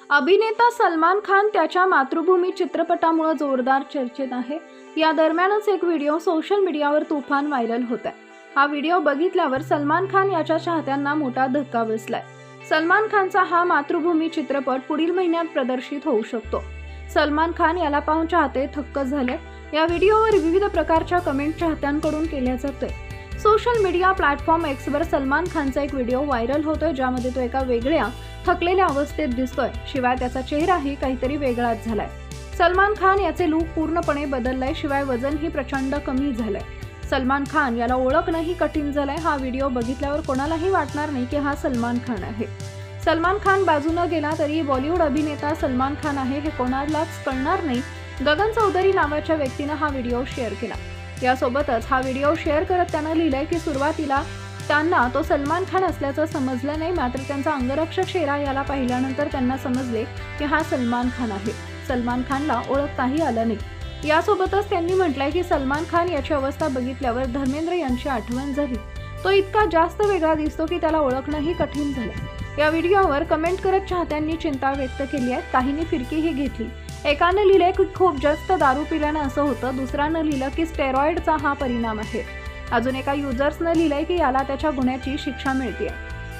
अभिनेता सलमान खान त्याच्या मातृभूमी चित्रपटामुळे जोरदार चर्चेत आहे। या दरम्यानच एक व्हिडिओ सोशल मीडियावर तुफान व्हायरल होत आहे। हा व्हिडिओ बघितल्यावर सलमान खान याच्या चाहत्यांना मोठा धक्का बसलाय। सलमान खानचा हा मातृभूमी चित्रपट पुढील महिन्यात प्रदर्शित होऊ शकतो। सलमान खान याला पाहून चाहते थक्क झाले। या व्हिडिओवर विविध प्रकारच्या कमेंट चाहत्यांकडून केल्या जाते। Social media platform Xavier Salman खानचा एक व्हिडिओ व्हायरल होतोय, ज्यामध्ये तो एका वेगळ्या थकलेल्या अवस्थेत दिसतोय। शिवाय त्याचा चेहराही काहीतरी वेगळाच झालाय। सलमान खान याचे लूक पूर्णपणे बदललाय, शिवाय वजनही प्रचंड कमी झालंय। सलमान खान याला ओळखणंही कठीण झालंय। हा व्हिडिओ बघितल्यावर कोणालाही वाटणार नाही की हा सलमान खान आहे। सलमान खान बाजूने गेला तरी बॉलिवूड अभिनेता सलमान खान आहे हे कोणालाच कळणार नाही। गगन चौधरी नावाच्या व्यक्तीने हा व्हिडिओ शेअर केला। यासोबतच हा व्हिडिओ शेअर करत त्यानं लिहिलंय की सुरुवातीला त्यांना तो सलमान खान असल्याचं समजलं नाही, मात्र त्यांचा अंगरक्षक शेरा याला पाहिल्यानंतर त्यांना समजले की हा सलमान खान आहे। सलमान खानला ओळखताही आलं नाही। यासोबतच त्यांनी म्हटलंय की सलमान खान याची अवस्था बघितल्यावर धर्मेंद्र यांची आठवण झाली। तो इतका जास्त वेगळा दिसतो की त्याला ओळखणंही कठीण झालं। या व्हिडिओवर कमेंट करत चाहत्यांनी चिंता व्यक्त केली आहे। काहींनी फिरकीही घेतली। एकानं लिहिलंय की खूप जास्त दारू पिल्यानं असं होतं, दुसऱ्यानं लिहिलं की स्टेरॉइडचा हा परिणाम आहे। अजून एका युजर्सनं लिहिलंय की याला त्याच्या गुन्ह्याची शिक्षा मिळते।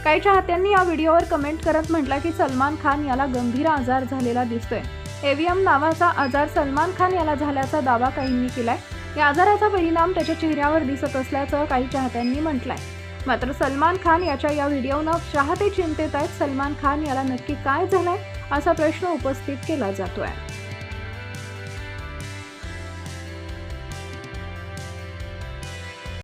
काही चाहत्यांनी या व्हिडिओवर कमेंट करत म्हटलं की सलमान खान याला गंभीर आजार झालेला दिसतोय। एव्हीएम नावाचा आजार सलमान खान याला झाल्याचा दावा काहींनी केलाय। या आजाराचा परिणाम त्याच्या चेहऱ्यावर दिसत असल्याचं काही चाहत्यांनी म्हटलंय। मात्र सलमान खान याच्या या व्हिडिओनं चाहते चिंतेत आहेत। सलमान खान याला नक्की काय झालंय असा प्रश्न उपस्थित केला जातोय।